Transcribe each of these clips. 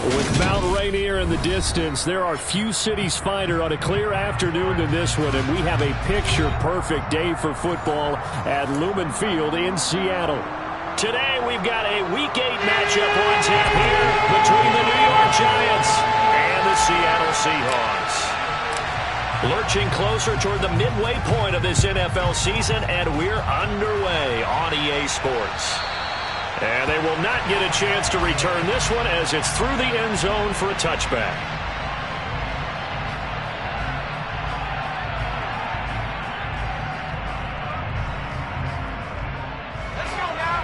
With Mount Rainier in the distance, there are few cities finer on a clear afternoon than this one, and we have a picture-perfect day for football at Lumen Field in Seattle. Today, we've got a Week 8 matchup on tap here between the New York Giants and the Seattle Seahawks. Lurching closer toward the midway point of this NFL season, and we're underway on EA Sports. And they will not get a chance to return this one as it's through the end zone for a touchback. Let's go now.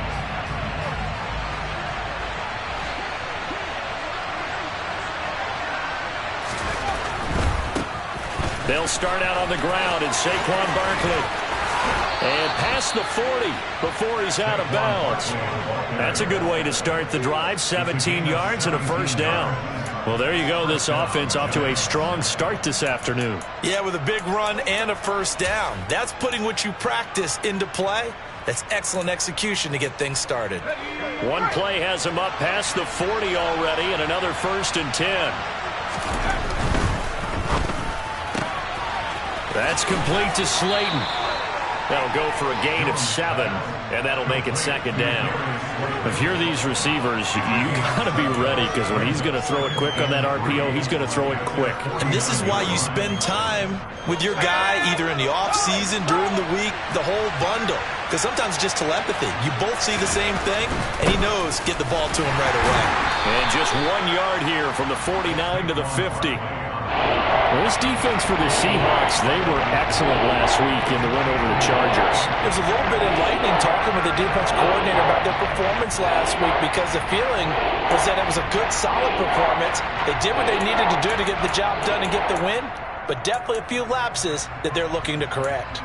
They'll start out on the ground, and Saquon Barkley. And past the 40 before he's out of bounds. That's a good way to start the drive. 17 yards and a first down. Well, there you go. This offense off to a strong start this afternoon. Yeah, with a big run and a first down. That's putting what you practice into play. That's excellent execution to get things started. One play has him up past the 40 already, and another 1st and 10. That's complete to Slayton. That'll go for a gain of 7, and that'll make it 2nd down. If you're these receivers, you got to be ready, because when he's going to throw it quick on that RPO, he's going to throw it quick. And this is why you spend time with your guy either in the offseason, during the week, the whole bundle. Because sometimes just telepathy. You both see the same thing, and he knows get the ball to him right away. And just 1 yard here from the 49 to the 50. Well, this defense for the Seahawks, they were excellent last week in the win over the Chargers. It was a little bit enlightening talking with the defense coordinator about their performance last week, because the feeling was that it was a good, solid performance. They did what they needed to do to get the job done and get the win, but definitely a few lapses that they're looking to correct.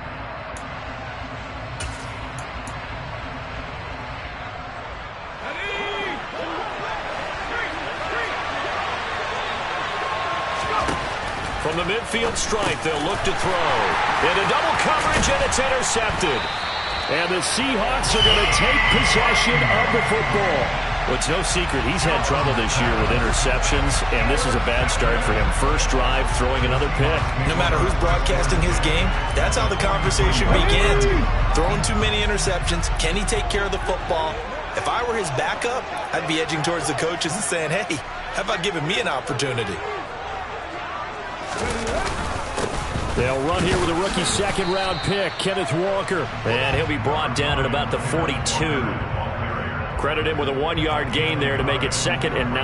From the midfield stripe, they'll look to throw. Into double coverage, and it's intercepted. And the Seahawks are going to take possession of the football. Well, it's no secret he's had trouble this year with interceptions, and this is a bad start for him. First drive, throwing another pick. No matter who's broadcasting his game, that's how the conversation begins. Throwing too many interceptions. Can he take care of the football? If I were his backup, I'd be edging towards the coaches and saying, hey, how about giving me an opportunity? They'll run here with a rookie second-round pick, Kenneth Walker. And he'll be brought down at about the 42. Credit him with a 1-yard gain there to make it 2nd and 9.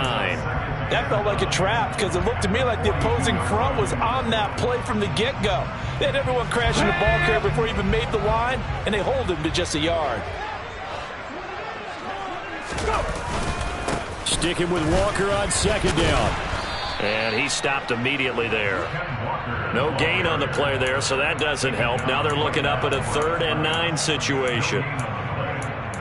That felt like a trap, because it looked to me like the opposing front was on that play from the get-go. They had everyone crashing the ball carrier before he even made the line, and they hold him to just a yard. Sticking with Walker on 2nd down. And he stopped immediately there. No gain on the play there, so that doesn't help. Now they're looking up at a 3rd and 9 situation.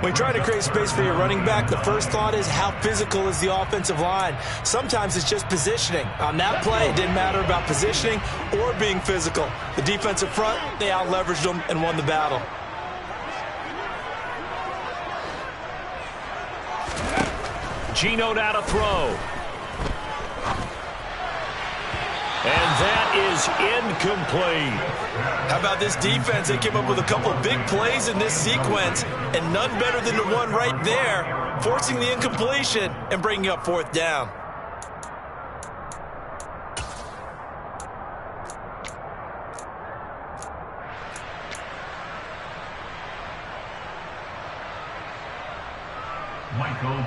When you try to create space for your running back, the first thought is how physical is the offensive line. Sometimes it's just positioning. On that play, it didn't matter about positioning or being physical. The defensive front, they out-leveraged them and won the battle. Geno now to throw. And that is incomplete. How about this defense? They came up with a couple big plays in this sequence, and none better than the one right there, forcing the incompletion and bringing up 4th down.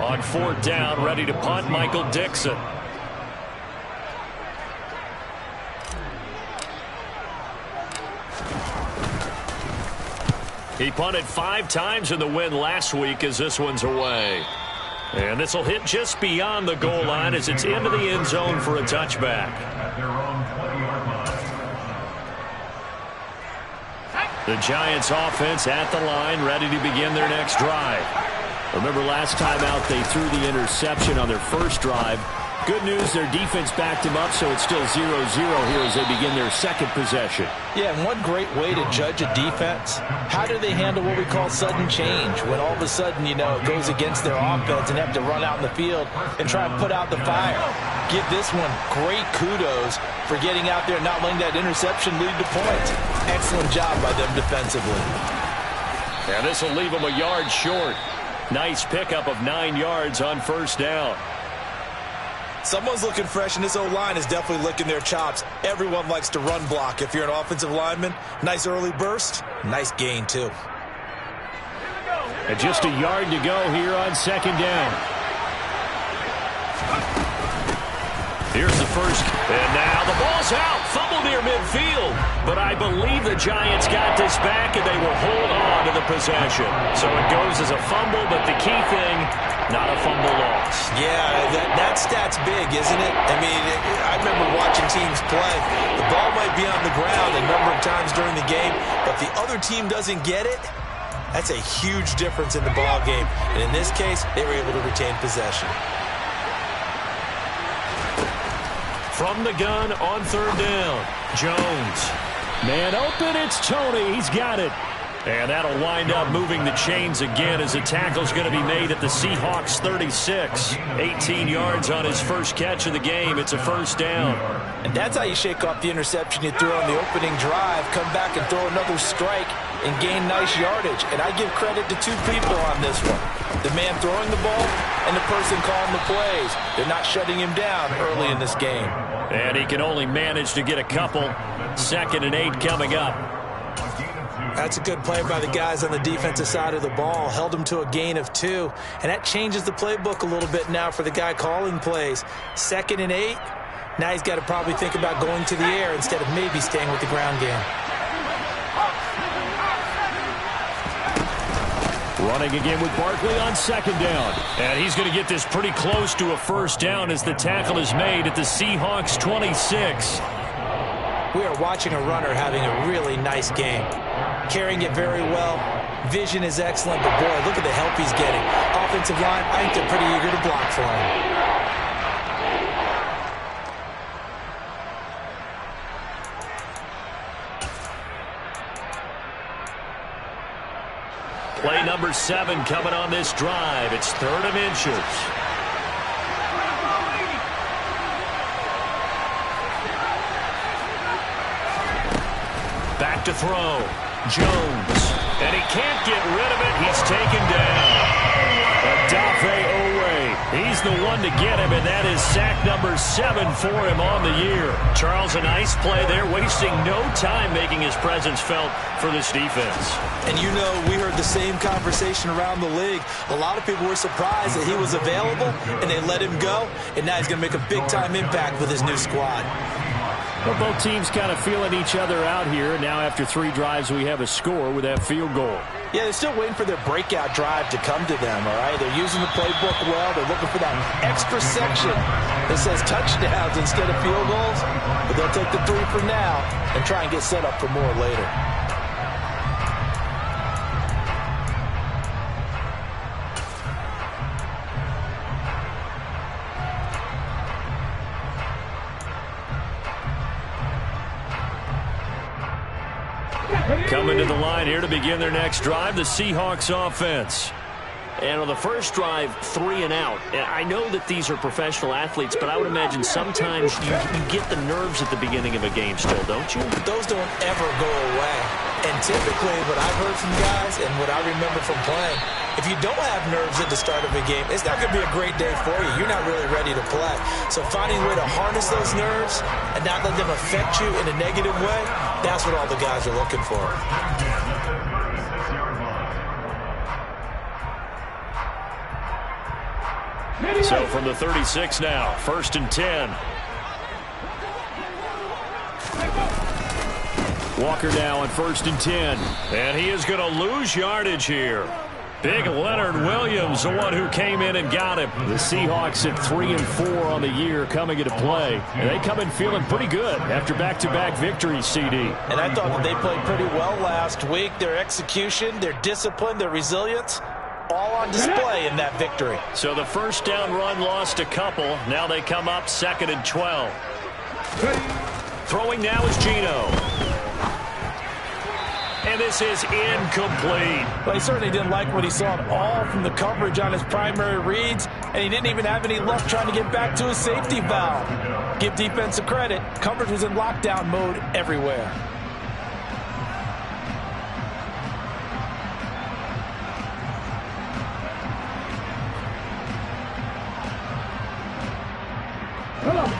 On 4th down, ready to punt, Michael Dixon. He punted 5 times in the win last week as this one's away. And this will hit just beyond the goal line as it's into the end zone for a touchback. The Giants offense at the line, ready to begin their next drive. Remember last time out they threw the interception on their first drive. Good news, their defense backed him up, so it's still 0-0 here as they begin their second possession. Yeah, and one great way to judge a defense, how do they handle what we call sudden change, when all of a sudden, it goes against their offense and they have to run out in the field and try and put out the fire. Give this one great kudos for getting out there and not letting that interception lead to points. Excellent job by them defensively. And this will leave them a yard short. Nice pickup of 9 yards on first down. Someone's looking fresh, and this O-line is definitely licking their chops. Everyone likes to run block. If you're an offensive lineman, nice early burst, nice gain too. And just a yard to go here on second down. Here's the first, and now the ball's out. Fumble near midfield. But I believe the Giants got this back, and they will hold on to the possession. So it goes as a fumble, but the key thing, not a fumble loss. Yeah, that stat's big, isn't it? I mean, I remember watching teams play. The ball might be on the ground a number of times during the game, but if the other team doesn't get it, that's a huge difference in the ball game. And in this case, they were able to retain possession. From the gun on third down, Jones. Man open, it's Tony. He's got it. And that'll wind up moving the chains again as the tackle's going to be made at the Seahawks 36. 18 yards on his first catch of the game. It's a first down. And that's how you shake off the interception you threw on the opening drive, come back and throw another strike and gain nice yardage. And I give credit to two people on this one. The man throwing the ball and the person calling the plays. They're not shutting him down early in this game. And he can only manage to get a couple. 2nd and 8 coming up. That's a good play by the guys on the defensive side of the ball. Held him to a gain of 2. And that changes the playbook a little bit now for the guy calling plays. 2nd and 8. Now he's got to probably think about going to the air instead of maybe staying with the ground game. Running again with Barkley on second down. And he's going to get this pretty close to a first down as the tackle is made at the Seahawks 26. We are watching a runner having a really nice game. Carrying it very well. Vision is excellent, but boy, look at the help he's getting. Offensive line, I think they're pretty eager to block for him. Play number 7 coming on this drive. It's 3rd and inches. Back to throw. Jones. And he can't get rid of it. He's taken down. Adafe Owe. He's the one to get him, and that is sack number 7 for him on the year. Charles, a nice play there, wasting no time making his presence felt for this defense. And we heard the same conversation around the league. A lot of people were surprised that he was available, and they let him go, and now he's going to make a big-time impact with his new squad. Well, both teams kind of feeling each other out here. Now after 3 drives, we have a score with that field goal. Yeah, they're still waiting for their breakout drive to come to them, all right? They're using the playbook well. They're looking for that extra section that says touchdowns instead of field goals. But they'll take the 3 for now and try and get set up for more later. Coming to the line here to begin their next drive, the Seahawks offense. And on the first drive, 3 and out. And I know that these are professional athletes, but I would imagine sometimes you get the nerves at the beginning of a game still, don't you? Those don't ever go away. And typically, what I've heard from guys and what I remember from playing, if you don't have nerves at the start of a game, it's not going to be a great day for you. You're not really ready to play. So finding a way to harness those nerves and not let them affect you in a negative way, that's what all the guys are looking for. So from the 36 now, 1st and 10. Walker now on 1st and 10. And he is going to lose yardage here. Big Leonard Williams, the one who came in and got him. The Seahawks at 3 and 4 on the year coming into play. And they come in feeling pretty good after back-to-back victories, CD. And I thought that they played pretty well last week. Their execution, their discipline, their resilience, all on display in that victory. So the first down run lost a couple. Now they come up 2nd and 12. Throwing now is Geno. And this is incomplete. Well, he certainly didn't like what he saw at all from the coverage on his primary reads, and he didn't even have any luck trying to get back to his safety valve. Give defense credit. Coverage was in lockdown mode everywhere.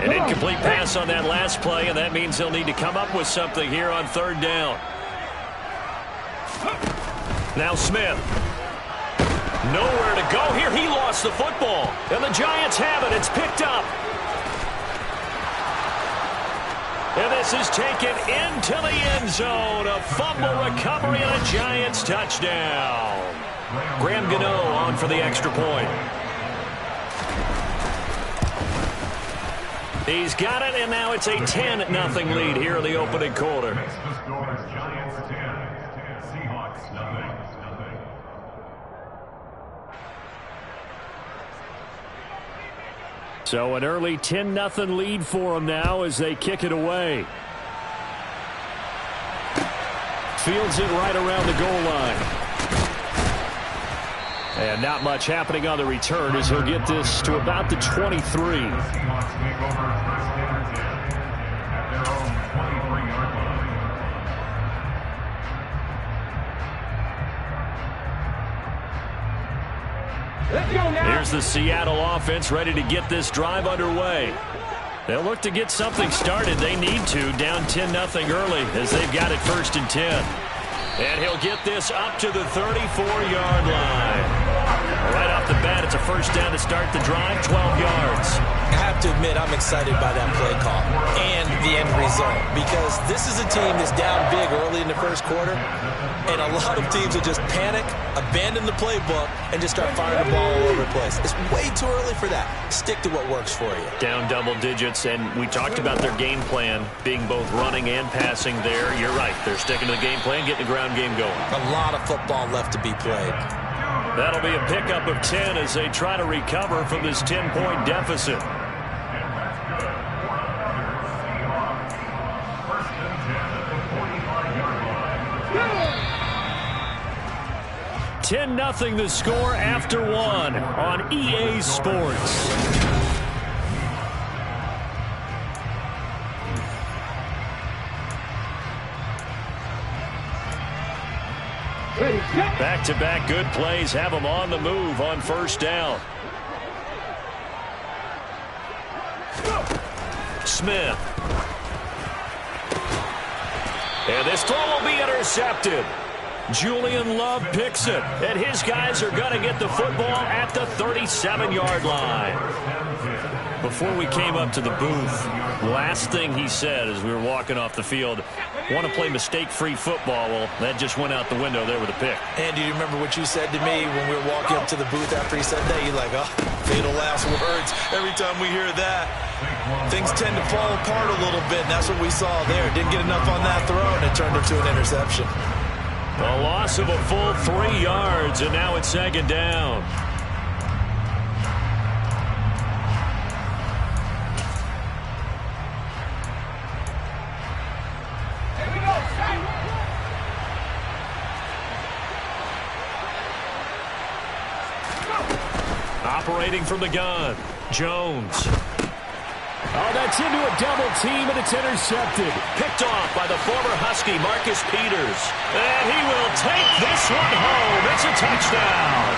An incomplete pass on that last play, and that means they'll need to come up with something here on 3rd down. Now Smith. Nowhere to go here. He lost the football. And the Giants have it. It's picked up. And this is taken into the end zone. A fumble recovery and a Giants touchdown. Graham Gano on for the extra point. He's got it, and now it's a 10-0 lead here in the opening quarter. Giants 10, Seahawks 0. So an early 10-0 lead for them now as they kick it away. Fields it right around the goal line. And not much happening on the return as he'll get this to about the 23. Here's the Seattle offense ready to get this drive underway. They'll look to get something started. They need to, down 10-0 early as they've got it 1st and 10. And he'll get this up to the 34-yard line. Right off the bat, it's a first down to start the drive, 12 yards. I have to admit, I'm excited by that play call and the end result, because this is a team that's down big early in the first quarter, and a lot of teams will just panic, abandon the playbook, and just start firing the ball all over the place. It's way too early for that. Stick to what works for you. Down double digits, and we talked about their game plan being both running and passing there. You're right. They're sticking to the game plan, getting the ground game going. A lot of football left to be played. That'll be a pickup of 10 as they try to recover from this 10-point deficit. Ten 10-0 the score after 1 on EA Sports. Back-to-back good plays have them on the move on first down. Smith. And this throw will be intercepted. Julian Love picks it, and his guys are going to get the football at the 37-yard line. Before we came up to the booth, last thing he said as we were walking off the field, want to play mistake-free football. Well, that just went out the window there with a pick. And do you remember what you said to me when we were walking up to the booth after he said that? You're like, oh, fatal last words. Every time we hear that, things tend to fall apart a little bit, and that's what we saw there. Didn't get enough on that throw, and it turned into an interception. A loss of a full 3 yards, and now it's 2nd down. Operating from the gun, Jones. Oh, that's into a double team, and it's intercepted. Picked off by the former Husky, Marcus Peters. And he will take this one home. It's a touchdown.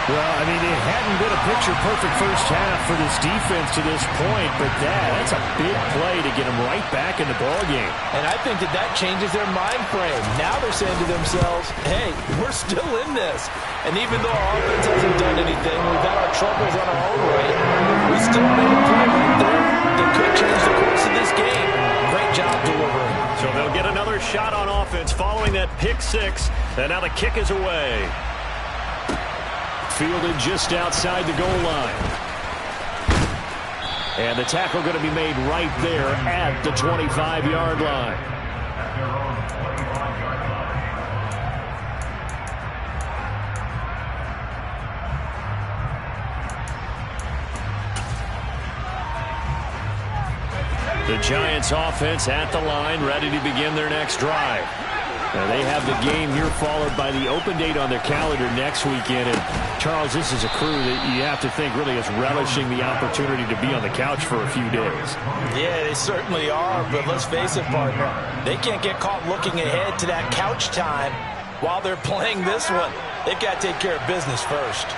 Well, I mean, it hadn't been a picture-perfect first half for this defense to this point, but that's a big play to get them right back in the ballgame. And I think that changes their mind frame. Now they're saying to themselves, hey, we're still in this. And even though our offense hasn't done anything, we've had our troubles on our own way, we still made a play right there that could change the course of this game. Great job delivering. So they'll get another shot on offense following that pick six, and now the kick is away. Fielded just outside the goal line. And the tackle going to be made right there at the 25-yard line. The Giants offense at the line, ready to begin their next drive. Now they have the game here followed by the open date on their calendar next weekend. And Charles, this is a crew that you have to think really is relishing the opportunity to be on the couch for a few days. Yeah, they certainly are, but let's face it, partner. They can't get caught looking ahead to that couch time while they're playing this one. They've got to take care of business first.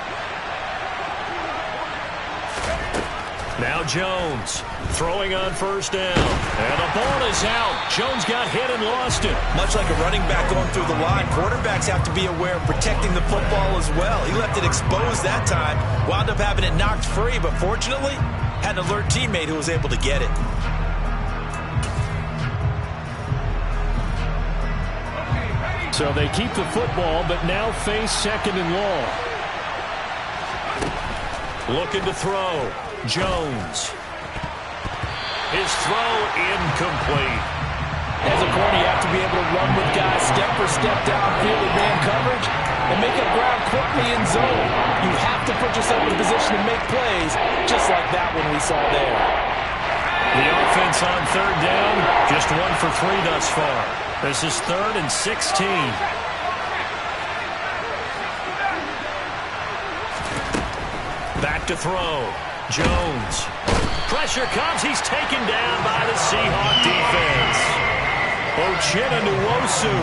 Now Jones throwing on first down. And the ball is out. Jones got hit and lost it. Much like a running back going through the line, quarterbacks have to be aware of protecting the football as well. He left it exposed that time, wound up having it knocked free, but fortunately, had an alert teammate who was able to get it. So they keep the football, but now face second and long. Looking to throw. Jones. His throw incomplete. As a corner, you have to be able to run with guys step for step downfield with man coverage and make up ground quickly in zone. You have to put yourself in a position to make plays, just like that one we saw there. The offense on third down, just 1 for 3 thus far. This is 3rd and 16. Back to throw. Jones. Pressure comes. He's taken down by the Seahawks defense. Nwosu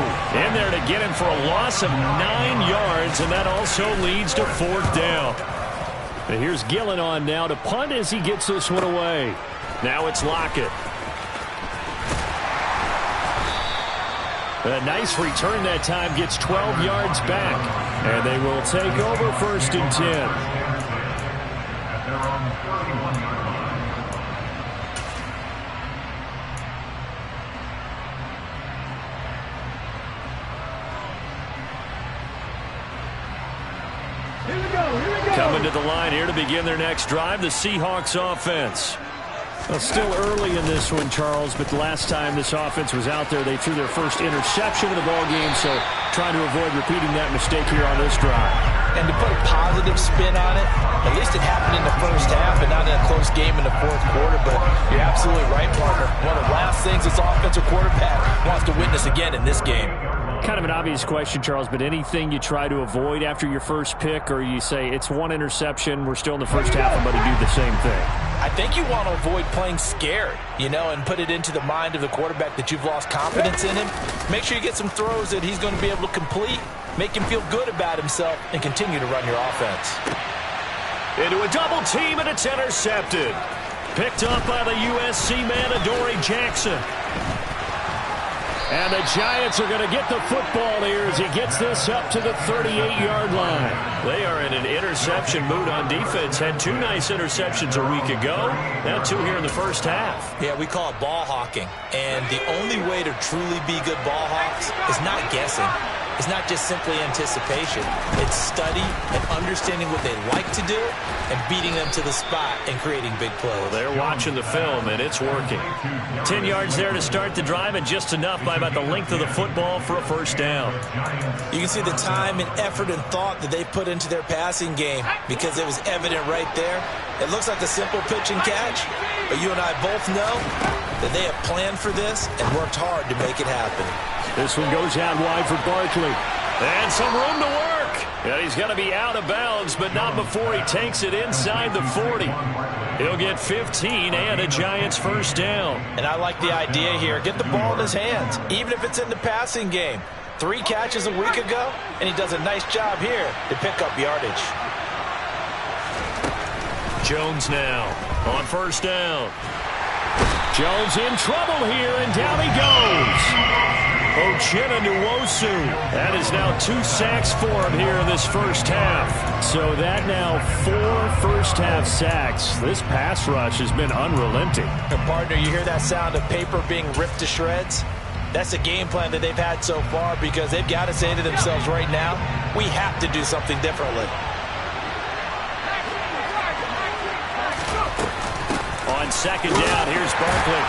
in there to get him for a loss of 9 yards, and that also leads to 4th down. And here's Gillen on now to punt as he gets this one away. Now it's Lockett. A nice return that time, gets 12 yards back. And they will take over 1st and 10. Coming to the line here to begin their next drive, the Seahawks offense. Well, still early in this one, Charles, but the last time this offense was out there, they threw their first interception of the ball game, so trying to avoid repeating that mistake here on this drive. And to put a positive spin on it, at least it happened in the first half and not in a close game in the 4th quarter, but you're absolutely right, partner. One of the last things this offensive quarterback wants to witness again in this game. Kind of an obvious question, Charles, but anything you try to avoid after your first pick, or you say it's 1 interception, we're still in the first half, I'm going to do the same thing? I think you want to avoid playing scared, and put it into the mind of the quarterback that you've lost confidence in him. Make sure you get some throws that he's going to be able to complete, make him feel good about himself, and continue to run your offense. Into a double team, and it's intercepted. Picked up by the USC man, Adoree Jackson. And the Giants are going to get the football here as he gets this up to the 38-yard line. They are in an interception mood on defense. Had 2 nice interceptions a week ago. Now 2 here in the first half. Yeah, we call it ball hawking. And the only way to truly be good ball hawks is not guessing. It's not just simply anticipation. It's study and understanding what they like to do and beating them to the spot and creating big plays. Well, they're watching the film, and it's working. 10 yards there to start the drive, and just enough by about the length of the football for a first down. You can see the time and effort and thought that they put into their passing game because it was evident right there. It looks like a simple pitch and catch, but you and I both know that they have planned for this and worked hard to make it happen. This one goes out wide for Barkley. And some room to work. And he's going to be out of bounds, but not before he takes it inside the 40. He'll get 15 and a Giants first down. And I like the idea here. Get the ball in his hands, even if it's in the passing game. 3 catches a week ago, and he does a nice job here to pick up yardage. Jones now on first down. Jones in trouble here, and down he goes. Nwosu. That is now 2 sacks for him here in this first half. So that now 4 first-half sacks. This pass rush has been unrelenting. And partner, you hear that sound of paper being ripped to shreds? That's the game plan that they've had so far because they've got to say to themselves right now, we have to do something differently. On second down, here's Barkley.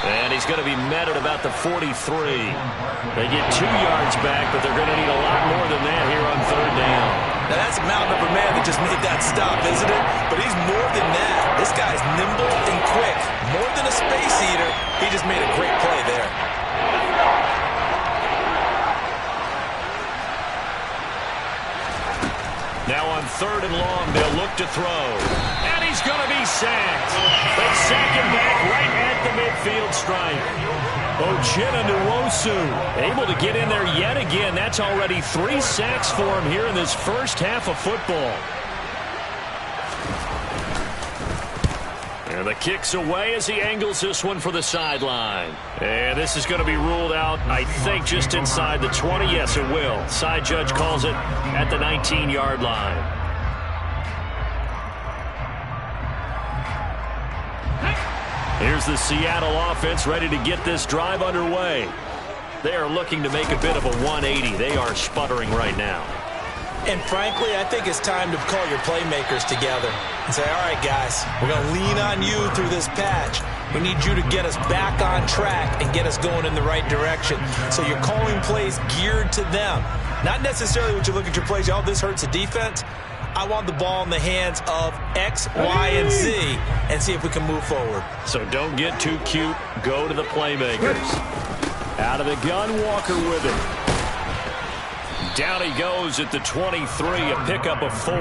And he's going to be met at about the 43. They get 2 yards back, but they're going to need a lot more than that here on third down. Now, that's a mountain of a man that just made that stop, isn't it? But he's more than that. This guy's nimble and quick. More than a space eater, he just made a great play there. Now on 3rd and long, they'll look to throw. And he's going to be sacked. They sack him back right at the midfield stripe. Ochena Nwosu able to get in there yet again. That's already 3 sacks for him here in this first half of football. And the kick's away as he angles this one for the sideline. And this is going to be ruled out, I think, just inside the 20. Yes, it will. Side judge calls it at the 19-yard line. Here's the Seattle offense ready to get this drive underway. They are looking to make a bit of a 180. They are sputtering right now. And frankly, I think it's time to call your playmakers together and say, all right, guys, we're going to lean on you through this patch. We need you to get us back on track and get us going in the right direction. So you're calling plays geared to them. Not necessarily what you look at your plays, oh, this hurts the defense. I want the ball in the hands of X, Y, and Z and see if we can move forward. So don't get too cute. Go to the playmakers. Out of the gun, Walker with it. Down he goes at the 23, a pickup of 4.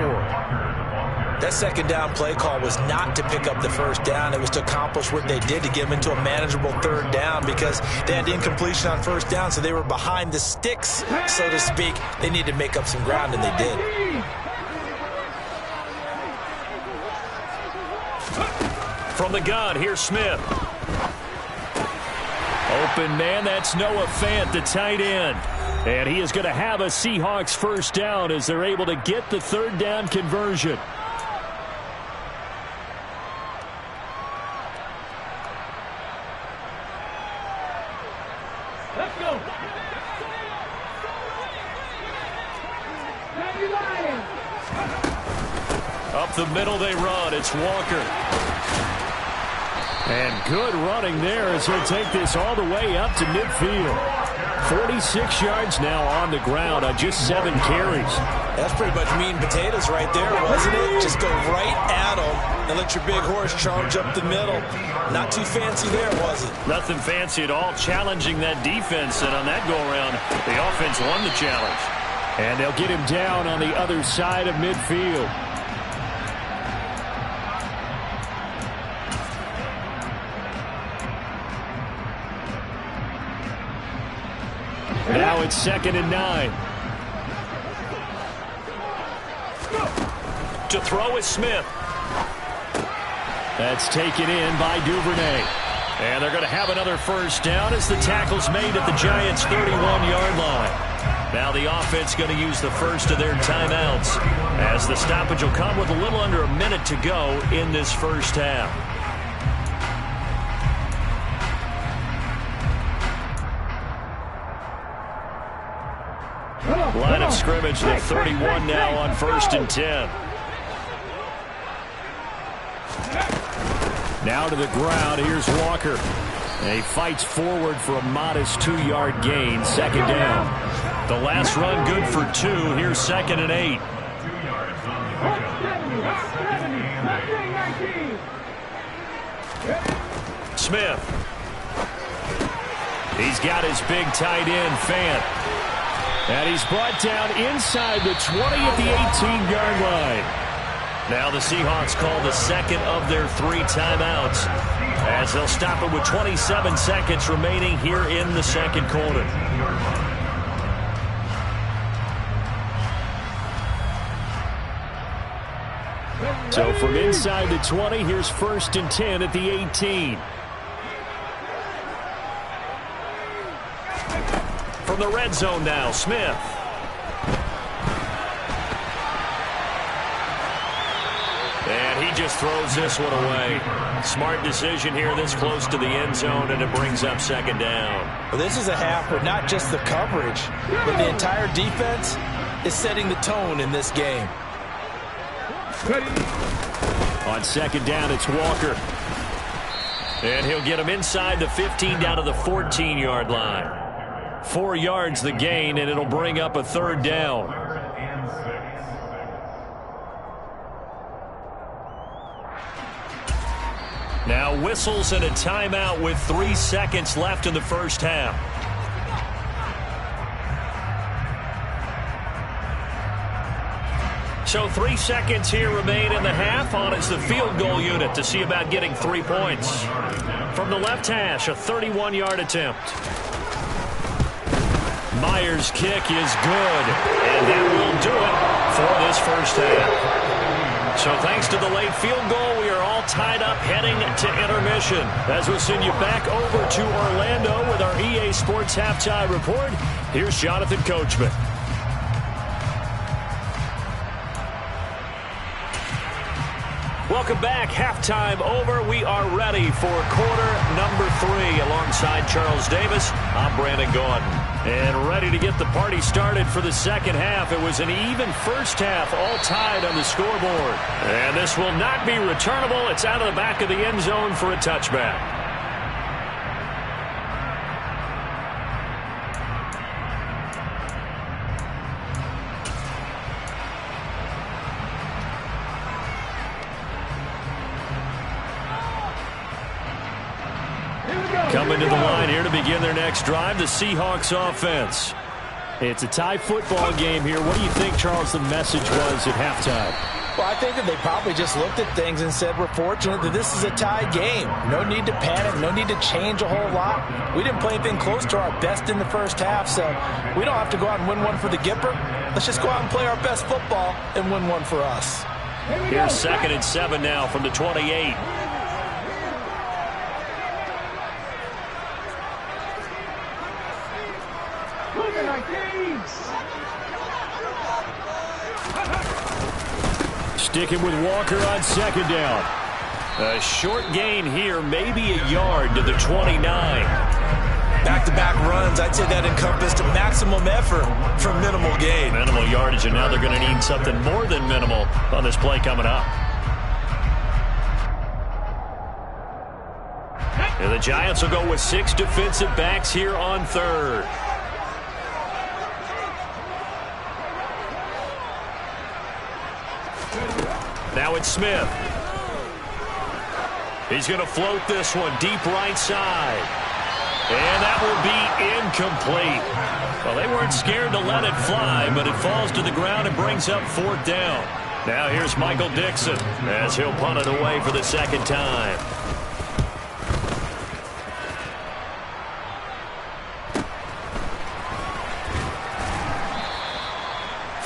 That second down play call was not to pick up the first down. It was to accomplish what they did to get them into a manageable 3rd down because they had incompletion on 1st down, so they were behind the sticks, so to speak. They needed to make up some ground, and they did. From the gun, here's Smith. Open man, that's Noah Fant, the tight end. And he is going to have a Seahawks first down as they're able to get the 3rd down conversion. Let's go. Up the middle they run. It's Walker. And good running there as he'll take this all the way up to midfield. 46 yards now on the ground on just 7 carries. That's pretty much meat and potatoes right there, wasn't it? Just go right at them and let your big horse charge up the middle. Not too fancy there, was it? Nothing fancy at all, challenging that defense. And on that go-around, the offense won the challenge. And they'll get him down on the other side of midfield. Now it's 2nd and 9. To throw is Smith. That's taken in by Duvernay. And they're going to have another first down as the tackle's made at the Giants' 31-yard line. Now the offense going to use the first of their timeouts as the stoppage will come with a little under a minute to go in this first half. Line of scrimmage, the 31 now on 1st and 10. Now to the ground, here's Walker. And he fights forward for a modest 2-yard gain, 2nd down. The last run good for 2. Here's 2nd and 8. Smith. He's got his big tight end, Fant. And he's brought down inside the 20 at the 18-yard line. Now the Seahawks call the 2nd of their 3 timeouts as they'll stop it with 27 seconds remaining here in the 2nd quarter. So from inside the 20, here's 1st and 10 at the 18. From the red zone now, Smith. And he just throws this one away. Smart decision here this close to the end zone, and it brings up 2nd down. Well, this is a half where not just the coverage, but the entire defense is setting the tone in this game. On 2nd down, it's Walker. And he'll get him inside the 15 down to the 14-yard line. 4 yards the gain, and it'll bring up a 3rd down. Now whistles and a timeout with 3 seconds left in the first half. So 3 seconds here remain in the half. On is the field goal unit to see about getting 3 points. From the left hash, a 31-yard attempt. Myers' kick is good, and that will do it for this first half. So thanks to the late field goal, we are all tied up heading to intermission. As we'll send you back over to Orlando with our EA Sports Halftime Report, here's Jonathan Coachman. Welcome back. Halftime over. We are ready for quarter number 3. Alongside Charles Davis, I'm Brandon Gaudin. And ready to get the party started for the second half. It was an even first half, all tied on the scoreboard. And this will not be returnable. It's out of the back of the end zone for a touchback. Coming to the line here to begin their next drive, the Seahawks offense. It's a tie football game here. What do you think, Charles, the message was at halftime? Well, I think that they probably just looked at things and said, we're fortunate that this is a tie game. No need to panic, no need to change a whole lot. We didn't play anything close to our best in the first half, so we don't have to go out and win one for the Gipper. Let's just go out and play our best football and win one for us. Here's 2nd and 7 now from the 28. Sticking with Walker on 2nd down. A short gain here, maybe a yard to the 29. Back-to-back runs, I'd say that encompassed maximum effort for minimal gain. Minimal yardage, and now they're going to need something more than minimal on this play coming up. And the Giants will go with 6 defensive backs here on 3rd. Now it's Smith. He's going to float this one deep right side. And that will be incomplete. Well, they weren't scared to let it fly, but it falls to the ground and brings up 4th down. Now here's Michael Dixon as he'll punt it away for the 2nd time.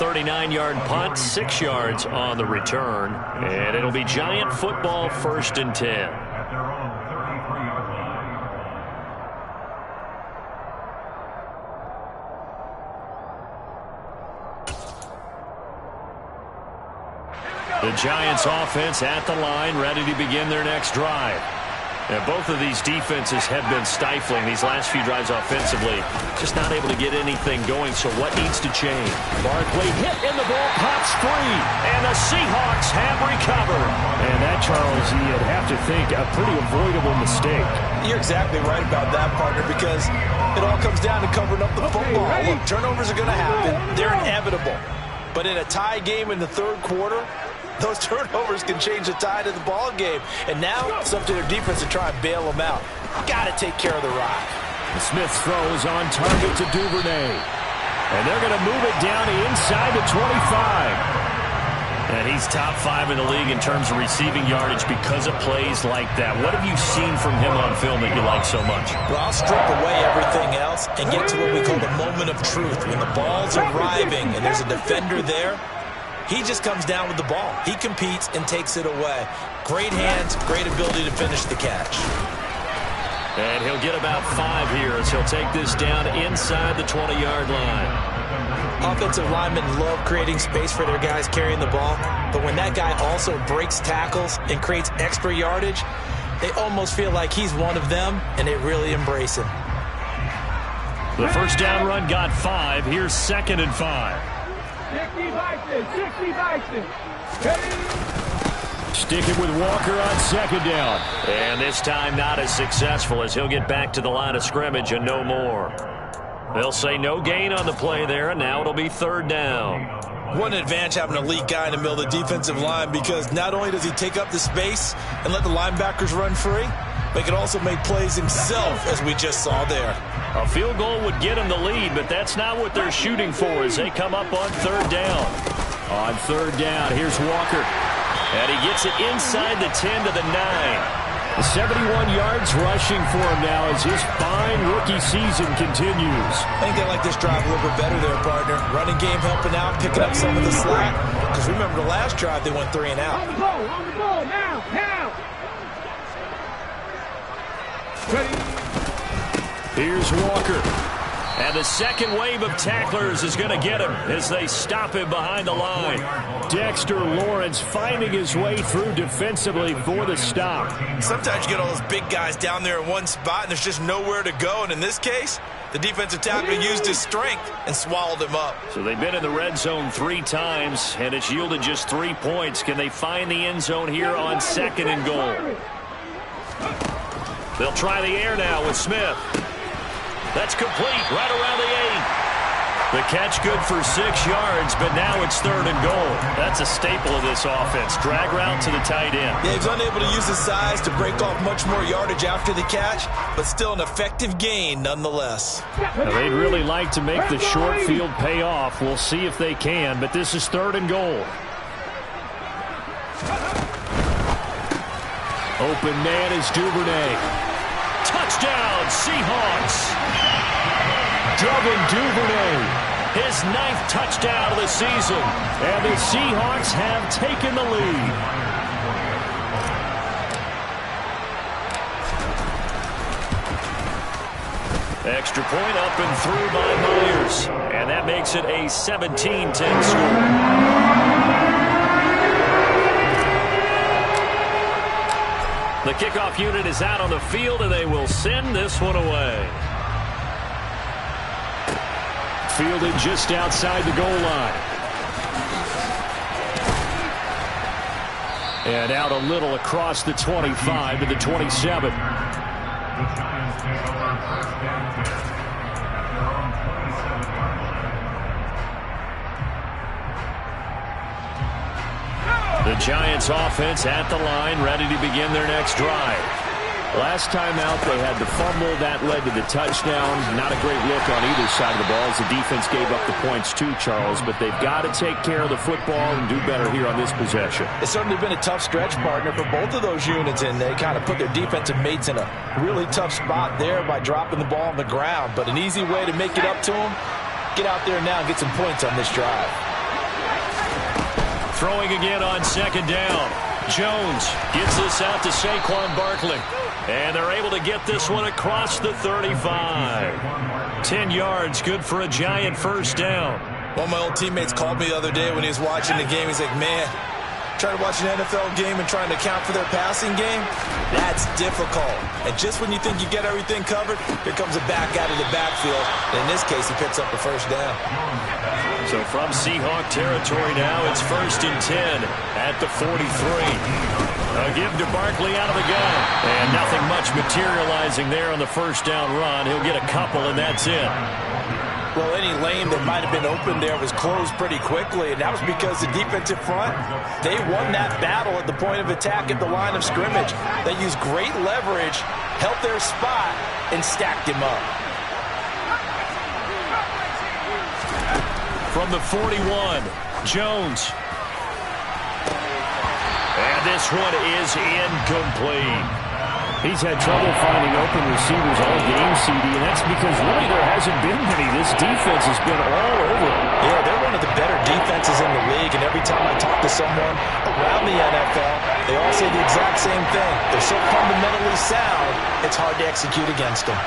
.39-yard punt, 6 yards on the return, and it'll be Giant football 1st and 10. At their own 33-yard line. The Giants offense at the line, ready to begin their next drive. And both of these defenses have been stifling these last few drives offensively. Just not able to get anything going, so what needs to change? Barkley hit and the ball pops free, and the Seahawks have recovered. And that, Charles, you'd have to think a pretty avoidable mistake. You're exactly right about that, partner, because it all comes down to covering up the football. Look, turnovers are going to happen. They're inevitable. But in a tie game in the 3rd quarter, those turnovers can change the tide of the ball game. And now it's up to their defense to try and bail them out. Got to take care of the rock. Smith throws on target to Duvernay. And they're going to move it down inside the 25. And he's top 5 in the league in terms of receiving yardage because of plays like that. What have you seen from him on film that you like so much? Well, I'll strip away everything else and get to what we call the moment of truth. When the ball's arriving and there's a defender there, he just comes down with the ball. He competes and takes it away. Great hands, great ability to finish the catch. And he'll get about 5 here as he'll take this down inside the 20-yard line. Offensive linemen love creating space for their guys carrying the ball, but when that guy also breaks tackles and creates extra yardage, they almost feel like he's one of them, and they really embrace him. The first down run got 5. Here's 2nd and 5. Sticking with Walker on 2nd down. And this time not as successful as he'll get back to the line of scrimmage and no more. They'll say no gain on the play there, and now it'll be 3rd down. What an advantage having an elite guy in the middle of the defensive line, because not only does he take up the space and let the linebackers run free, but he can also make plays himself, as we just saw there. A field goal would get him the lead, but that's not what they're shooting for as they come up on third down. On third down, here's Walker. And he gets it inside the 10 to the 9. 71 yards rushing for him now as his fine rookie season continues. I think they like this drive a little bit better there, partner. Running game helping out, picking up some of the slack. Because remember the last drive, they went 3 and out. On the ball, now. Here's Walker. And the second wave of tacklers is going to get him as they stop him behind the line. Dexter Lawrence finding his way through defensively for the stop. Sometimes you get all those big guys down there in one spot and there's just nowhere to go. And in this case, the defensive tackle used his strength and swallowed him up. So they've been in the red zone 3 times, and it's yielded just 3 points. Can they find the end zone here on 2nd and goal? They'll try the air now with Smith. That's complete right around the 8. The catch good for 6 yards, but now it's 3rd and goal. That's a staple of this offense. Drag route to the tight end. Yeah, he's unable to use his size to break off much more yardage after the catch, but still an effective gain nonetheless. Now, they'd really like to make the short field pay off. We'll see if they can, but this is 3rd and goal. Open man is Duvernay. Touchdown, Seahawks. Devin Duvernay, his 9th touchdown of the season, and the Seahawks have taken the lead. Extra point up and through by Myers, and that makes it a 17-10 score. The kickoff unit is out on the field, and they will send this one away. Fielded just outside the goal line. And out a little across the 25 to the 27. The Giants offense at the line, ready to begin their next drive. Last time out, they had the fumble. That led to the touchdown. Not a great look on either side of the ball as the defense gave up the points too, Charles. But they've got to take care of the football and do better here on this possession. It's certainly been a tough stretch, partner, for both of those units, and they kind of put their defensive mates in a really tough spot there by dropping the ball on the ground. But an easy way to make it up to them, get out there now and get some points on this drive. Throwing again on 2nd down. Jones gets this out to Saquon Barkley. And they're able to get this one across the 35. 10 yards, good for a Giant first down. One of my old teammates called me the other day when he was watching the game. He's like, man, trying to watch an NFL game and trying to account for their passing game, that's difficult. And just when you think you get everything covered, here comes a back out of the backfield. And in this case, he picks up the first down. So from Seahawk territory now, it's 1st and 10 at the 43. A give to Barkley out of the gun. And nothing much materializing there on the first down run. He'll get a couple, and that's it. Well, any lane that might have been open there was closed pretty quickly, and that was because the defensive front, they won that battle at the point of attack at the line of scrimmage. They used great leverage, held their spot, and stacked him up. From the 41, Jones. And this one is incomplete. He's had trouble finding open receivers all game, CD, and that's because really there hasn't been many. This defense has been all over them. Yeah, they're one of the better defenses in the league, and every time I talk to someone around the NFL, they all say the exact same thing. They're so fundamentally sound, it's hard to execute against them.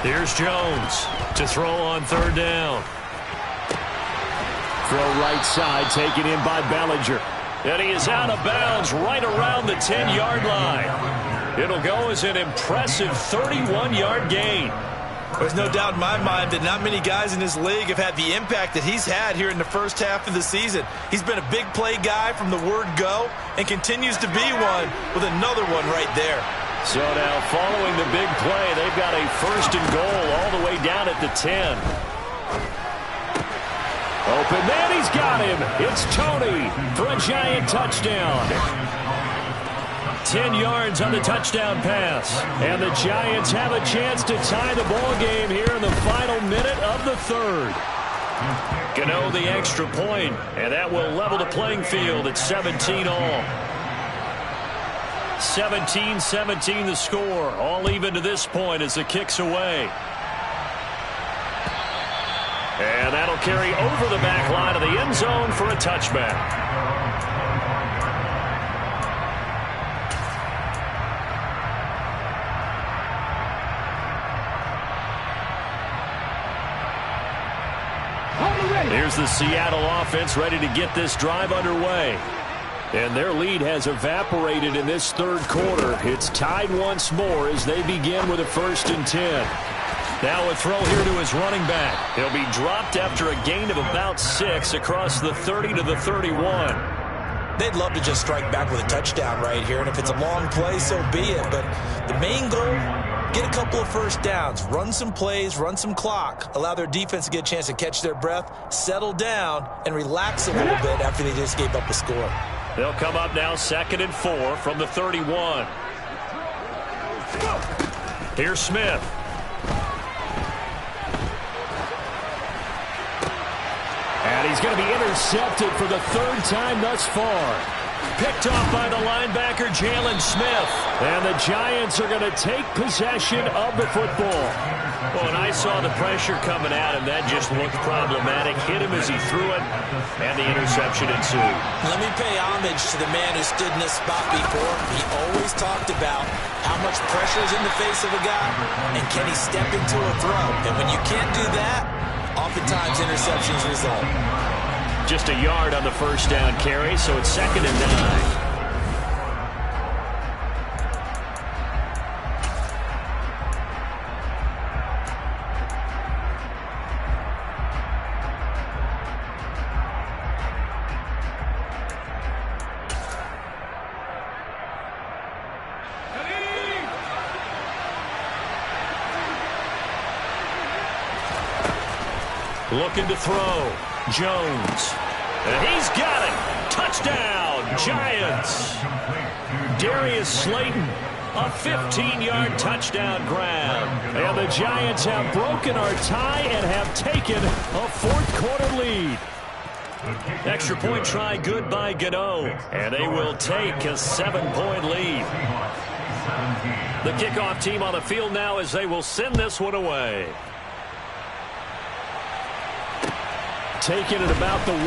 Here's Jones to throw on 3rd down. Throw right side, taken in by Bellinger. And he is out of bounds right around the 10-yard line. It'll go as an impressive 31-yard gain. There's no doubt in my mind that not many guys in this league have had the impact that he's had here in the first half of the season. He's been a big play guy from the word go and continues to be one with another one right there. So now following the big play, they've got a 1st and goal all the way down at the 10. Open man, he's got him. It's Tony for a giant touchdown. 10 yards on the touchdown pass. And the Giants have a chance to tie the ball game here in the final minute of the third. Gano the extra point, and that will level the playing field at 17 all. 17-17 the score. All even to this point as the kick's away. And that'll carry over the back line of the end zone for a touchback. Here's the Seattle offense ready to get this drive underway. And their lead has evaporated in this third quarter. It's tied once more as they begin with a 1st and 10. Now a throw here to his running back. He'll be dropped after a gain of about 6 across the 30 to the 31. They'd love to just strike back with a touchdown right here, and if it's a long play, so be it. But the main goal, get a couple of first downs, run some plays, run some clock, allow their defense to get a chance to catch their breath, settle down, and relax a little bit after they just gave up a score. They'll come up now 2nd and 4 from the 31. Here's Smith. And he's going to be intercepted for the 3rd time thus far. Picked off by the linebacker, Jalen Smith. And the Giants are going to take possession of the football. Well, and I saw the pressure coming at him. That just looked problematic. Hit him as he threw it, and the interception ensued. Let me pay homage to the man who stood in this spot before. He always talked about how much pressure is in the face of a guy, and can he step into a throw. And when you can't do that, oftentimes interceptions result. Just a yard on the first down carry, so it's 2nd and 9. Looking to throw. Jones. And he's got it. Touchdown, Giants. Darius Slayton, a 15-yard touchdown grab. And the Giants have broken our tie and have taken a 4th quarter lead. Extra point try good by Gano. And they will take a 7-point lead. The kickoff team on the field now as they will send this one away. Taking it about the 1.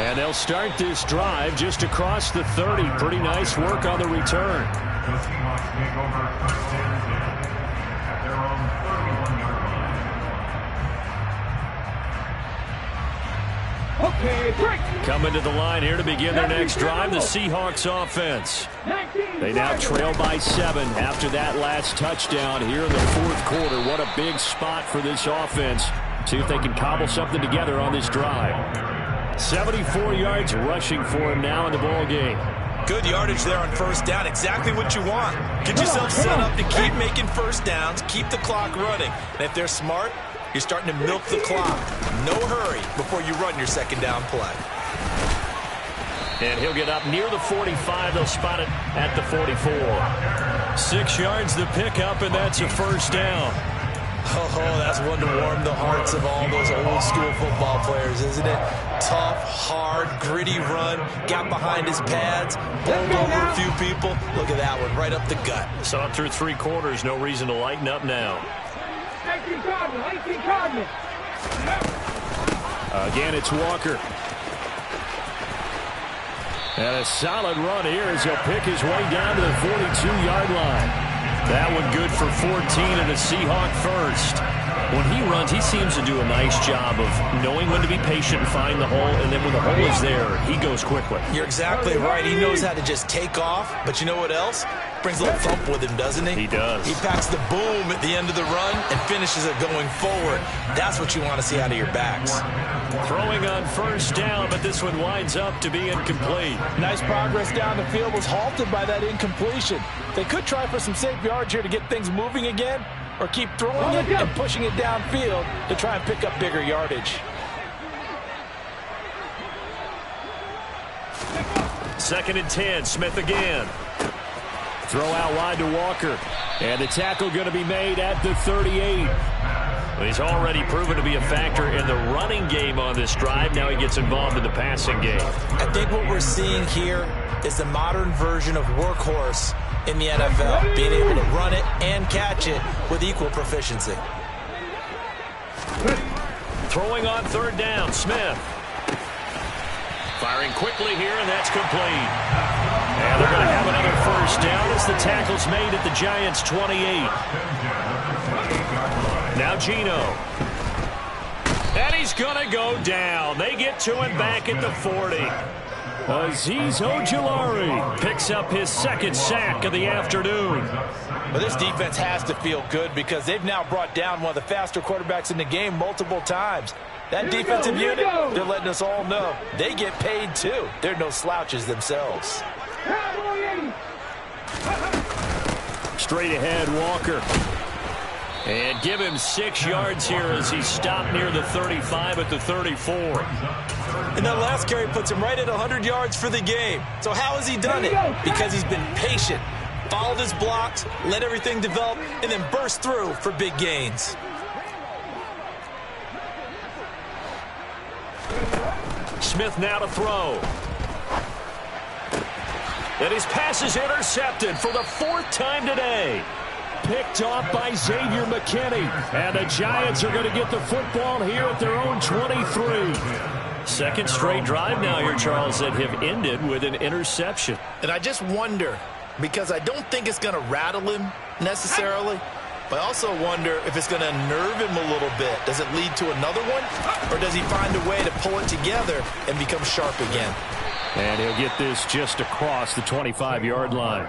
And they'll start this drive just across the 30. Pretty nice work on the return. The Seahawks take over 1st and 10 at their own 31-yard line. Okay, break. Coming to the line here to begin their next drive, the Seahawks offense. They now trail by 7 after that last touchdown here in the 4th quarter. What a big spot for this offense. See if they can cobble something together on this drive. 74 yards rushing for him now in the ball game. Good yardage there on 1st down. Exactly what you want. Get yourself set up to keep making first downs, keep the clock running. And if they're smart, you're starting to milk the clock. No hurry before you run your 2nd down play. And he'll get up near the 45. They'll spot it at the 44. 6 yards the pickup, and that's a 1st down. Oh, that's one to warm the hearts of all those old school football players, isn't it? Tough, hard, gritty run. Got behind his pads, bowled over a few people. Look at that one, right up the gut. Saw it through 3 quarters. No reason to lighten up now. 18 Cardinals. Again, it's Walker. And a solid run here as he'll pick his way down to the 42-yard line. That one good for 14 and a Seahawk 1st. When he runs, he seems to do a nice job of knowing when to be patient and find the hole, and then when the hole is there, he goes quickly. You're exactly right. He knows how to just take off, but you know what else? Brings a little thump with him, doesn't he? He does. He packs the boom at the end of the run and finishes it going forward. That's what you want to see out of your backs. Throwing on 1st down, but this one winds up to be incomplete. Nice progress down the field, was halted by that incompletion. They could try for some safe yards here to get things moving again, or keep throwing it and pushing it downfield to try and pick up bigger yardage. Second and 10, Smith again. Throw out wide to Walker. And the tackle going to be made at the 38. Well, he's already proven to be a factor in the running game on this drive. Now he gets involved in the passing game. I think what we're seeing here is the modern version of workhorse in the NFL, being able to run it and catch it with equal proficiency. Throwing on third down, Smith. Firing quickly here, and that's complete. And they're going to have another first down as the tackle's made at the Giants' 28. Now Geno. And he's going to go down. They get to him back at the 40. Azeez Ojulari picks up his second sack of the afternoon. But this defense has to feel good because they've now brought down one of the faster quarterbacks in the game multiple times. That defensive unit, they're letting us all know they get paid too. They're no slouches themselves. Straight ahead, Walker. And give him 6 yards here as he stopped near the 35 at the 34. And that last carry puts him right at 100 yards for the game. So how has he done it? Because he's been patient, followed his blocks, let everything develop, and then burst through for big gains. Smith now to throw. And his pass is intercepted for the 4th time today. Picked off by Xavier McKinney. And the Giants are going to get the football here at their own 23. Second straight drive now here, Charles, that have ended with an interception. And I just wonder, because I don't think it's going to rattle him necessarily, but I also wonder if it's going to unnerve him a little bit. Does it lead to another one? Or does he find a way to pull it together and become sharp again? And he'll get this just across the 25-yard line.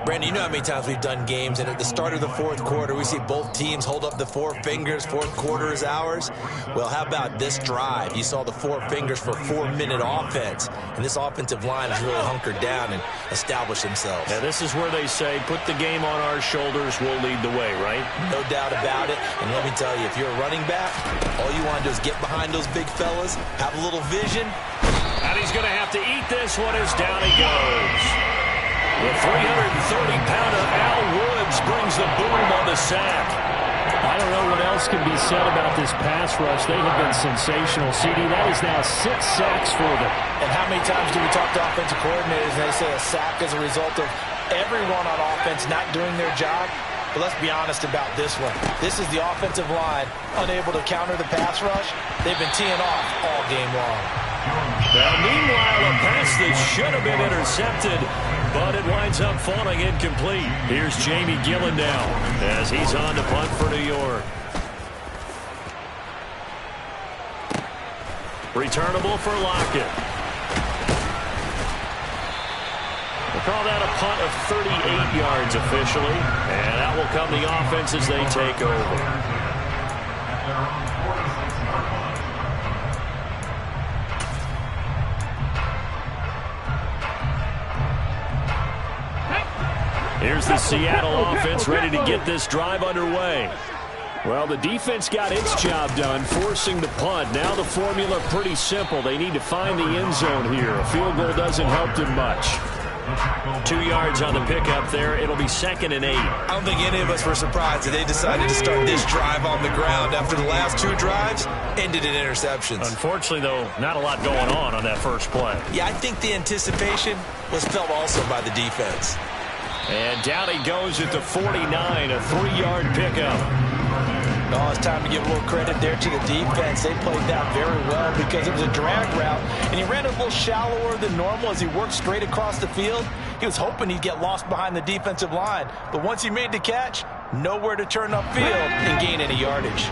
Brandon, you know how many times we've done games, and at the start of the 4th quarter, we see both teams hold up the 4 fingers, 4th quarter is ours. Well, how about this drive? You saw the 4 fingers for 4-minute offense, and this offensive line has really hunkered down and established themselves. Now, this is where they say, put the game on our shoulders, we'll lead the way, right? No doubt about it, and let me tell you, if you're a running back, all you want to do is get behind those big fellas, have a little vision. And he's going to have to eat this one as down he goes. The 330-pounder Al Woods brings the boom on the sack. I don't know what else can be said about this pass rush. They have been sensational. CD, that is now 6 sacks for them. And how many times do we talk to offensive coordinators and they say a sack is a result of everyone on offense not doing their job? But let's be honest about this one. This is the offensive line unable to counter the pass rush. They've been teeing off all game long. Now, meanwhile, a pass that should have been intercepted, but it winds up falling incomplete. Here's Jamie Gillen now as he's on to punt for New York. Returnable for Lockett. We'll call that a punt of 38 yards officially, and that will come the offense as they take over. Here's the Seattle offense ready to get this drive underway. Well, the defense got its job done, forcing the punt. Now the formula pretty simple. They need to find the end zone here. A field goal doesn't help them much. 2 yards on the pickup there. It'll be 2nd and 8. I don't think any of us were surprised that they decided to start this drive on the ground after the last 2 drives ended in interceptions. Unfortunately, though, not a lot going on that first play. Yeah, I think the anticipation was felt also by the defense. And down he goes at the 49, a 3-yard pickup. Oh, it's time to give a little credit there to the defense. They played that very well because it was a drag route, and he ran a little shallower than normal as he worked straight across the field. He was hoping he'd get lost behind the defensive line, but once he made the catch, nowhere to turn upfield and gain any yardage.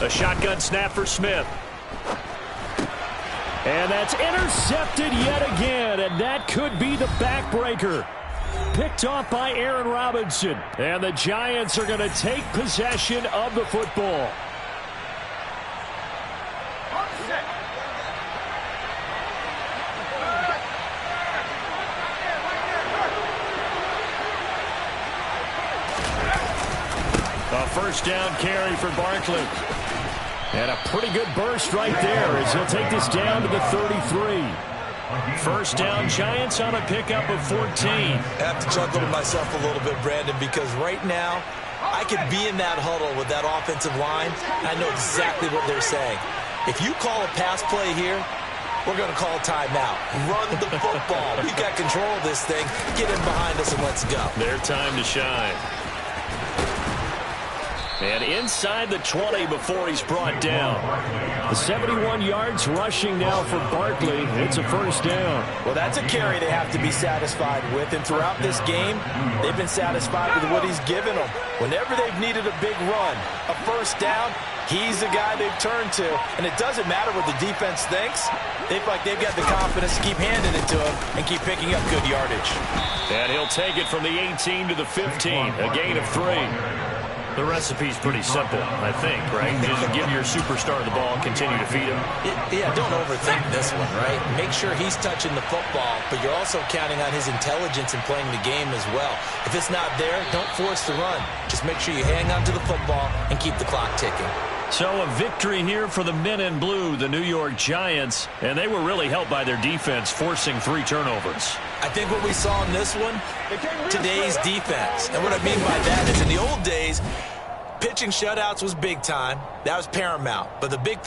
A shotgun snap for Smith. And that's intercepted yet again, and that could be the backbreaker. Picked off by Aaron Robinson, and the Giants are going to take possession of the football. A first down carry for Barkley. And a pretty good burst right there as he'll take this down to the 33. First down, Giants on a pickup of 14. I have to chuckle to myself a little bit, Brandon, because right now I could be in that huddle with that offensive line. I know exactly what they're saying. If you call a pass play here, we're going to call a timeout. Run the football. We've got control of this thing. Get in behind us and let's go. Their time to shine. And inside the 20 before he's brought down. The 71 yards rushing now for Barkley. It's a first down. Well, that's a carry they have to be satisfied with. And throughout this game, they've been satisfied with what he's given them. Whenever they've needed a big run, a first down, he's the guy they've turned to. And it doesn't matter what the defense thinks. They feel like they've got the confidence to keep handing it to him and keep picking up good yardage. And he'll take it from the 18 to the 15, a gain of 3. The recipe's pretty simple, I think, right? Just give your superstar the ball, continue to feed him. Yeah, don't overthink this one, right? Make sure he's touching the football, but you're also counting on his intelligence in playing the game as well. If it's not there, don't force the run. Just make sure you hang on to the football and keep the clock ticking. So a victory here for the men in blue, the New York Giants, and they were really helped by their defense, forcing 3 turnovers. I think what we saw in this one, today's defense. And what I mean by that is in the old days, pitching shutouts was big time. That was paramount. But the big